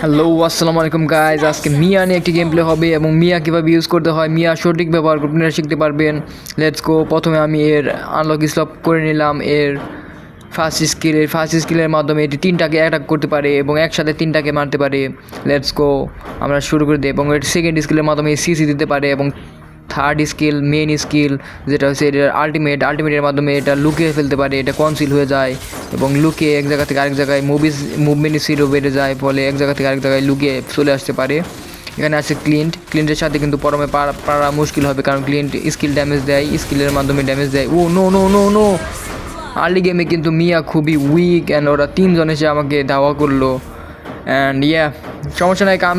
Hello আসসালামু আলাইকুম guys, আজকে মিয়া নিয়ে একটি গেম প্লে হবে এবং মিয়া কীভাবে ইউজ করতে হয়, মিয়া সঠিক ব্যবহার করতে শিখতে পারবেন। Let's go. প্রথমে আমি এর আনলক স্লপ করে নিলাম এর ফার্স্ট স্কিলের মাধ্যমে এটি তিনটাকে অ্যাটাক করতে পারে এবং একসাথে তিনটাকে মারতে পারে। লেটস গো, আমরা শুরু করে দিই। এবং এর সেকেন্ড স্কিলের মাধ্যমে সিসি দিতে পারে এবং থার্ড স্কিল মেন স্কিল যেটা হচ্ছে এটার আলটিমেটের মাধ্যমে এটা লুকিয়ে ফেলতে পারে, এটা কনসিল হয়ে যায় এবং লুকিয়ে এক জায়গা থেকে আরেক জায়গায় মুভমেন্ট স্পিডও বেড়ে যায়, ফলে এক জায়গা থেকে আরেক জায়গায় লুকিয়ে চলে আসতে পারে। এখানে আছে ক্লিন্টের সাথে কিন্তু পরমে পারা মুশকিল হবে, কারণ ক্লিন্ট স্কিল ড্যামেজ দেয়, স্কিলের মাধ্যমে ড্যামেজ দেয়। Oh no no no no, early গেমে কিন্তু মিয়া খুবই উইক অ্যান্ড ওরা তিনজন এসে আমাকে ধাওয়া করলো। অ্যান্ড সমস্যা নাই, কাম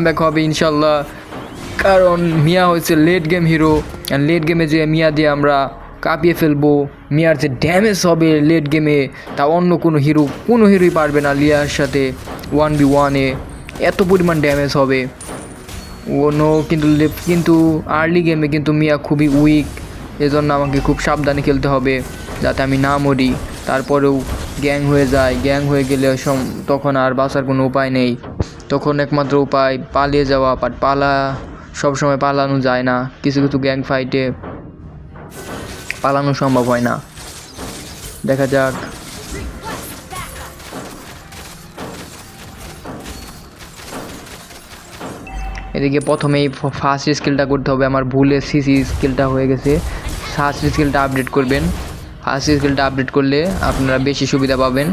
ব্যাক হবে ইনশাল্লাহ, কারণ মিয়া হচ্ছে late game hero and late গেমে যে মিয়া দিয়ে আমরা কাঁপিয়ে ফেলবো। মিয়ার যে ড্যামেজ হবে লেট গেমে তা অন্য কোনো হিরোই পারবে না। লিয়ার সাথে 1v1-এ এত পরিমাণ ড্যামেজ হবে কিন্তু আর্লি গেমে কিন্তু মিয়া খুবই উইক, এজন্য আমাকে খুব সাবধানে খেলতে হবে যাতে আমি না মরি। তারপরেও গ্যাং হয়ে গেলে তখন আর বাঁচার কোনো উপায় নেই, তখন একমাত্র উপায় পালিয়ে যাওয়া। বাট সবসময় পালানো যায় না, কিছু কিছু গ্যাং ফাইটে পালানো সম্ভব হয় না। দেখা যাক। এদিকে প্রথমেই ফার্স্ট স্কিলটা করতে হবে, আমার ভুলে সিসি স্কিলটা হয়ে গেছে। ফার্স্ট স্কিলটা আপডেট করবেন, ফার্স্ট স্কিলটা আপডেট করলে আপনারা বেশি সুবিধা পাবেন।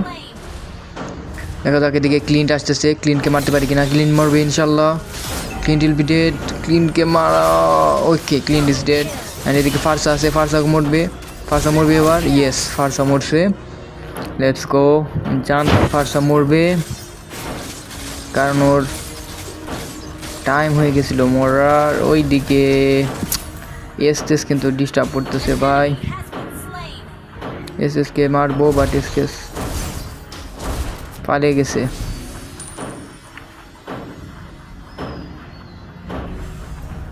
দেখা যাক, এদিকে ক্লিন্ট আসতেছে, ক্লিনকে মারতে পারি কিনা। ক্লিন মারবে ইনশাল্লাহ, ক্লিন্ট উইল বি ডেড। ক্লিনকে মারা, ওকে ক্লিন্ট ইজ ডেড। অ্যান্ড এদিকে ফার্সা আছে, ফার্সা মরবে এবার। ইয়েস, ফার্সা মরছে। লেটস গো, ফার্সা মরবে কারণ ওর টাইম হয়ে গেছিল মরার। ওই দিকে এসটেস কিন্তু ডিস্টার্ব করতেছে ভাই, এসএসকে মারবো বাট এসকেস পালিয়ে গেছে।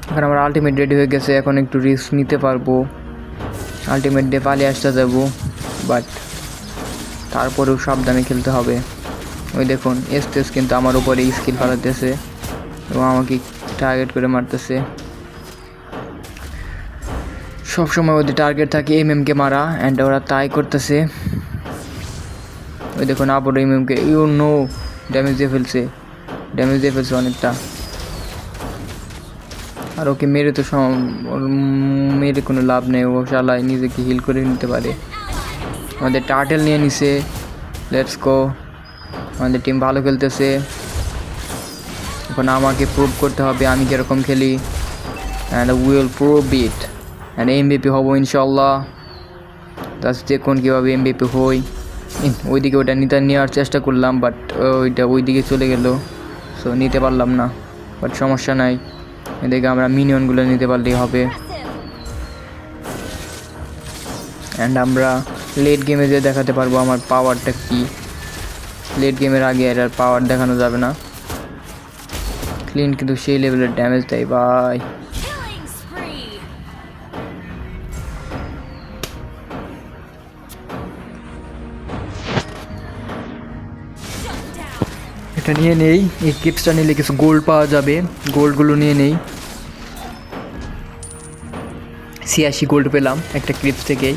এখন আমার আলটিমেট রেডি হয়ে গেছে, এখন একটু রিস্ক নিতে পারবো, আলটিমেট দিয়ে পালিয়ে আসতে যাবো, বাট তারপরেও সাবধানে খেলতে হবে। ওই দেখুন এসটেস কিন্তু আমার উপরে স্কিল ফালাতেছে এবং আমাকে টার্গেট করে মারতেছে। সবসময় ওদের টার্গেট থাকে এমএমকে মারা, অ্যান্ড ওরা তাই করতেছে। ওই দেখুন আবার এমএমকে নো ড্যামেজ দিয়ে ফেলছে অনেকটা। আর ওকে মেরে কোনো লাভ নেই, ও শালায় নিজেকে হিল করে নিতে পারে। আমাদের টার্টেল নিয়ে নিছে। লেটস গো, আমাদের টিম ভালো খেলতেছে। এখন আমাকে প্রুভ করতে হবে আমি কীরকম খেলি, and will prove it and MVP হব ইনশাল্লাহ। তার দেখুন কীভাবে এমভিপি হই। ওইদিকে ওইটা নেওয়ার চেষ্টা করলাম, বাট ওইদিকে চলে গেল, সো নিতে পারলাম না, বাট সমস্যা নাই। এদিকে আমরা মিনিয়নগুলো নিতে পারলেই হবে। অ্যান্ড আমরা লেট গেমে যে দেখাতে পারবো আমার পাওয়ারটা কি। লেট গেমের আগে এর পাওয়ার দেখানো যাবে না। ক্লিন কিন্তু সেই লেভেলের ড্যামেজ দেয় ভাই। এটা নিয়ে নেই, এই কিপসটা নিলে কিছু গোল্ড পাওয়া যাবে, গোল্ডগুলো নিয়ে নেই। 86 গোল্ড পেলাম একটা ক্লিপস থেকেই।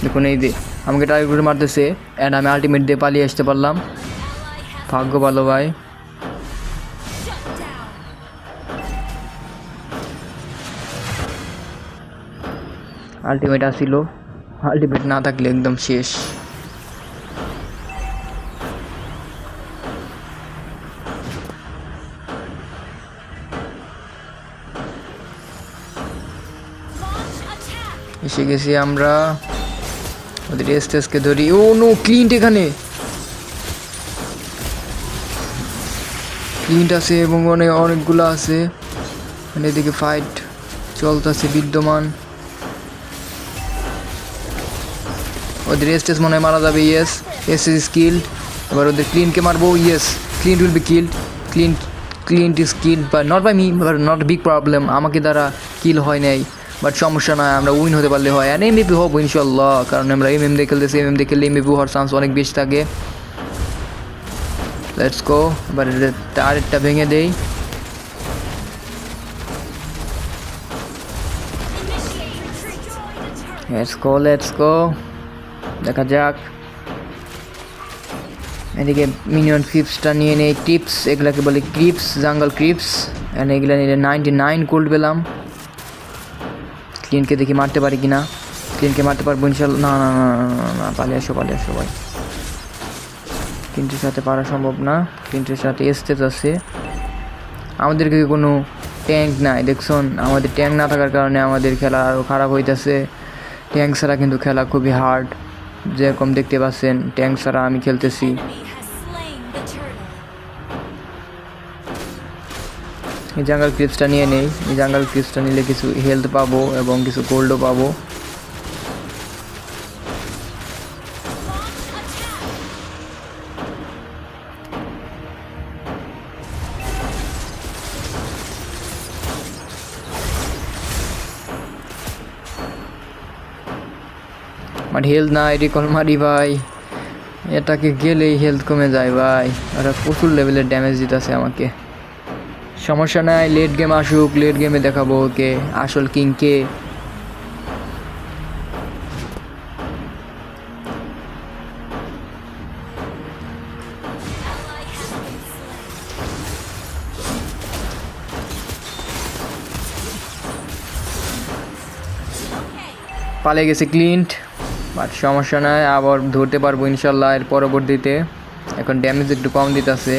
দেখুন এই যে আমাকে টার্গেট করে মারতেছে, অ্যান্ড আমি আলটিমেট দিয়ে পালিয়ে আসতে পারলাম, ভাগ্য ভালো ভাই। আলটিমেট আসিল, আলটিমেট না থাকলে একদম শেষ। এসে গেছি আমরা, ওদের এসটেসকে ধরি। ও নো, ক্লিন্ট এখানে ক্লিন্ট আছে এবং অনেকগুলো আছে, মানে এদিকে ফাইট চলতেছে বিদ্যমান। ওদের এসটেস মনে হয় মারা যাবে। Yes, SS skill. এবার ওদের ক্লিনকে মারবো। Yes, Clint will be killed. Clint is killed but not by me, but not big problem, আমাকে দ্বারা কিল হয় নাই, বাট সমস্যা নয়, আমরা উইন হতে পারলে হয়। আর এমভিপি হবো ইনশাল্লাহ, কারণ আমরা এমএম দিয়ে খেলতেছি, এমএম দিয়ে খেললে এমভিপি হওয়ার চান্স অনেক বেশি থাকে। Let's go. এবার টাওয়ারটা ভেঙে দেই। লেটস গো, দেখা যাক। এদিকে মিনিয়ন ক্রিপসটা নিয়ে নেই, ক্রিপস এগুলাকে বলে ক্রিপস, জাঙ্গল ক্রিপস। এগুলো নিলে 99 গোল্ড পেলাম। ক্লিনকে দেখি মারতে পারি কিনা। ক্লিনকে মারতে পারবো ইনশাল্লাহ। না না না না না, পালিয়ে আসো ভাই। ক্লিনটের সাথে পারা সম্ভব না। ক্লিনটের সাথে এসতেস আছে। আমাদেরকে কোনো ট্যাঙ্ক নাই দেখছুন। আমাদের ট্যাঙ্ক না থাকার কারণে আমাদের খেলা আরও খারাপ হইতেছে। ট্যাঙ্ক ছাড়া কিন্তু খেলা খুবই হার্ড, যেরকম দেখতে পাচ্ছেন। ট্যাঙ্ক ছাড়া আমি খেলতেছি। এই জাঙ্গল ক্রিপসটা নিয়ে নেই। এই জাঙ্গল ক্রিপসটা নিলে কিছু হেলথ পাবো এবং কিছু গোল্ডও পাবো। আমার হেলথ নাই, রিকল মারি ভাই। এটাকে গেলেই হেলথ কমে যায় ভাই। ওরা প্রচুর লেভেলের ড্যামেজ দিতেছে আমাকে। সমস্যা নাই, লেট গেম আসুক, লেট গেমে দেখাবো ওকে আসল কিং কে। পালিয়ে গেছে ক্লিন্ট, বাট সমস্যা নাই, আবার ধরতে পারবো ইনশাল্লাহ এর পরবর্তীতে। এখন ড্যামেজ একটু কম দিতেছে।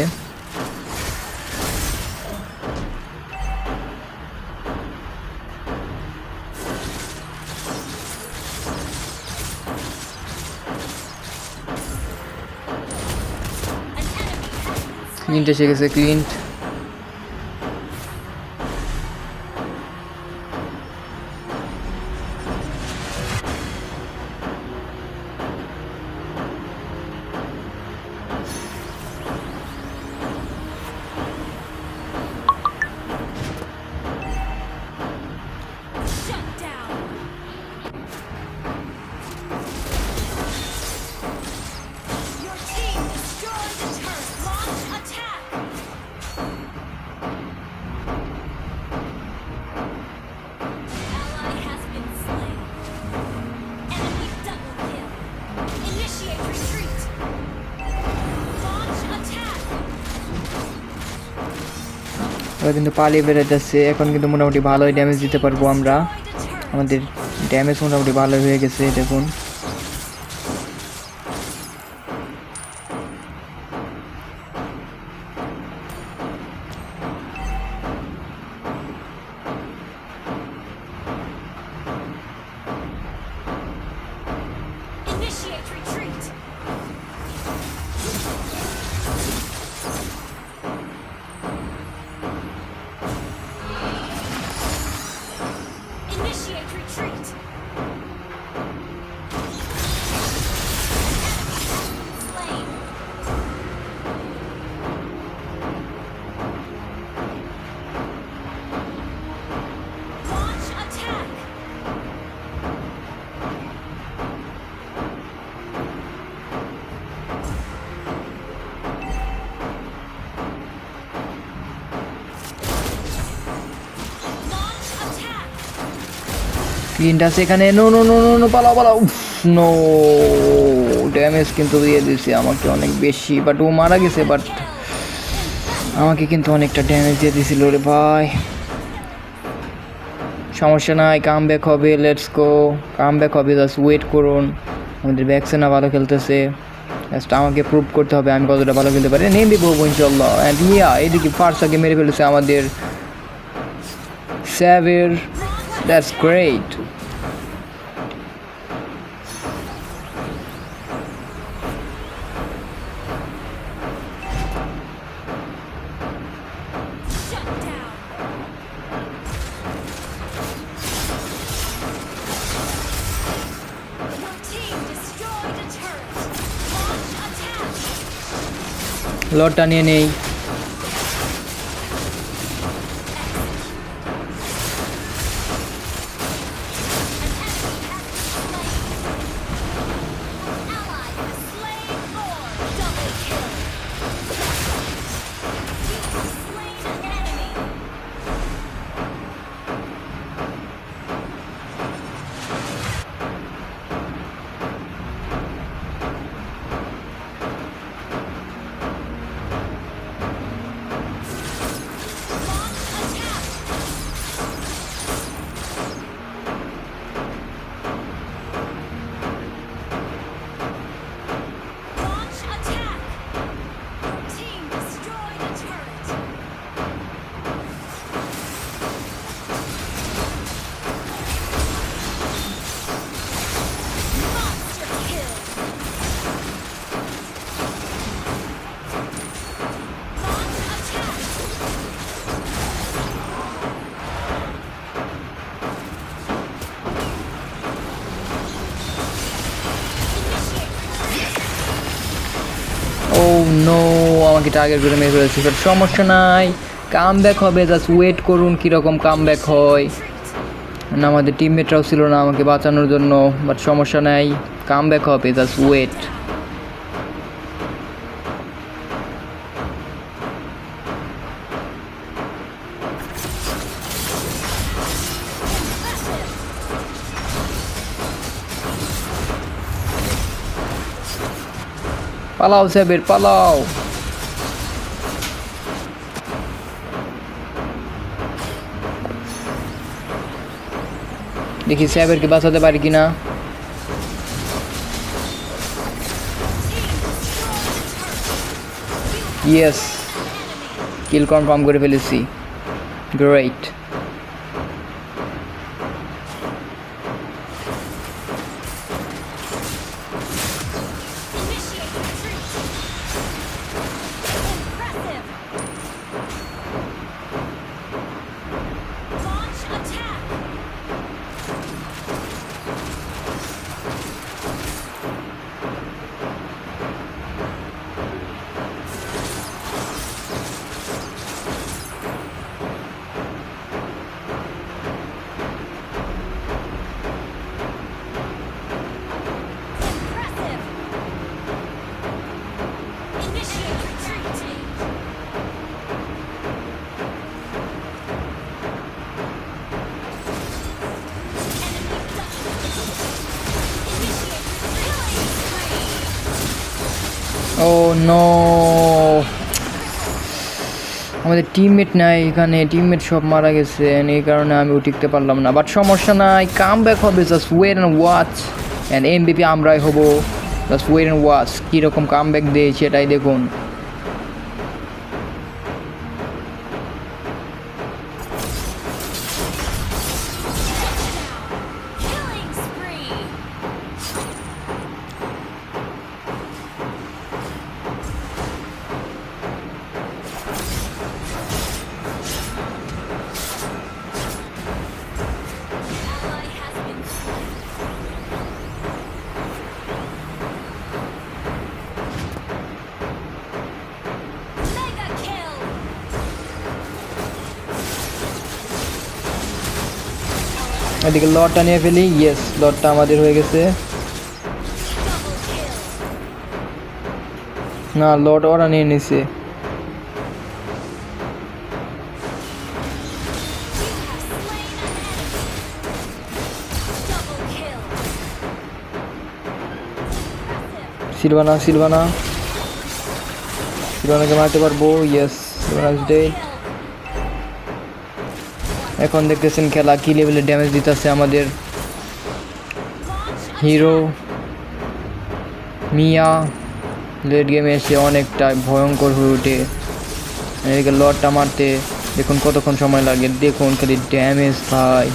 ক্লিন্ট এসে গেছে, ক্লিন্ট। ওরা কিন্তু পালিয়ে বেরোতেছে। এখন কিন্তু মোটামুটি ভালোই ড্যামেজ দিতে পারবো আমরা। আমাদের ড্যামেজ মোটামুটি ভালো হয়ে গেছে দেখুন। ক্লিনটা সেখানে, no no no no no, পালাও পালাও। নো, ড্যামেজ কিন্তু দিয়ে দিয়েছে আমাকে অনেক বেশি, বাট ও মারা গেছে। বাট আমাকে কিন্তু অনেকটা ড্যামেজ দিয়ে দিয়েছিল রে ভাই। সমস্যা নাই, কাম ব্যাক হবে। লেটস গো, কাম ব্যাক হবে। জাস্ট ওয়েট করুন। আমাদের ব্যাকসেনা ভালো খেলতেছে। জাস্ট আমাকে প্রুভ করতে হবে আমি কতটা ভালো খেলতে পারি। নেমে পড়বো ইনশাল্লাহ। অ্যান্ড ইয়া, এদিকে ফার্স্টকে মেরে ফেলেছে আমাদের স্যাভের। That's great. লটটা নিয়ে নেই। টার্গেট করে মেরে ফেলেছি, বাট সমস্যা নাই, কাম ব্যাক হবে। জাস্ট ওয়েট করুন কীরকম কাম ব্যাক হয়। না আমাদের টিমমেটরাও ছিল না আমাকে বাঁচানোর জন্য, বাট সমস্যা নাই, কাম ব্যাক হবে, জাস্ট ওয়েট। পালাও স্যাবের পালাও। দেখি স্যাবেরকে বাঁচাতে পারি কিনা। ইয়েস, কিল কনফার্ম করে ফেলেছি, গ্রেট। ও নো, আমাদের টিমমেট নাই এখানে, টিমমেট সব মারা গেছে, এই কারণে আমি টিকতে পারলাম না, বাট সমস্যা নাই, কাম ব্যাক হবে। Just wait and watch, and MVP আমরাই হব। জাস্ট ওয়েট অ্যান্ড ওয়াচ, কীরকম কাম ব্যাক দেয় সেটাই দেখুন। এদিকে লটটা নিয়ে ফেলি। ইয়েস, লটটা আমাদের হয়ে গেছে। না, লট ওরা নিয়ে নিছে। সিলভানা সিলভানাকে মারতে পারবো। Yes, Sylvanas is dead. এখন দেখতেছেন খেলা কি লেভেলের ড্যামেজ দিতেছে আমাদের হিরো মিয়া। লেট গেমে এসে অনেকটা ভয়ঙ্কর হয়ে ওঠে। এদিকে লটটা মারতে দেখুন কতক্ষণ সময় লাগে, দেখুন খালি ড্যামেজ ভাই।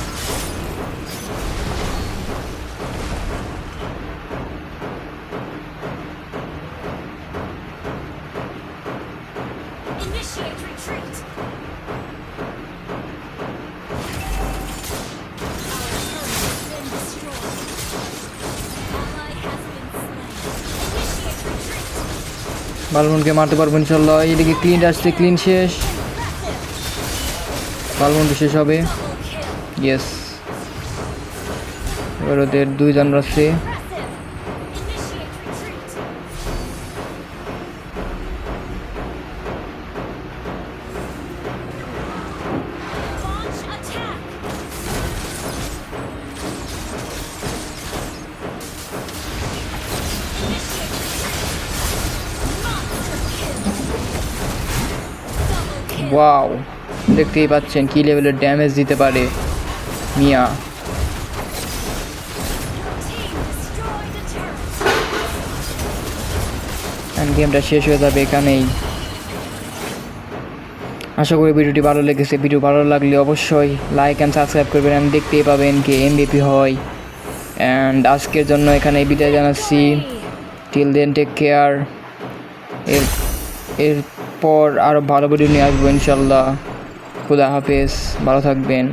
বালমুনকে মারতে পারবো ইনশাল্লাহ। এদিকে ক্লিন আসছে, ক্লিন শেষ, বালমুন শেষ হবে। ইয়েস, এবার ওদের দুইজন আসছে। ওয়াও, দেখতেই পাচ্ছেন কি লেভেলের ড্যামেজ দিতে পারে মিয়া। গেমটা শেষ হয়ে যাবে এখানেই। আশা করি ভিডিওটি ভালো লেগেছে। ভিডিও ভালো লাগলে অবশ্যই লাইক অ্যান্ড সাবস্ক্রাইব করবেন, অ্যান্ড দেখতেই পাবেন কে এমভিপি হয়। অ্যান্ড আজকের জন্য এখানে বিদায় জানাচ্ছি। Till then take care. এরপর আরও ভালো ভিডিও নিয়ে আসবো ইনশাল্লাহ। খুদা হাফেজ, ভালো থাকবেন।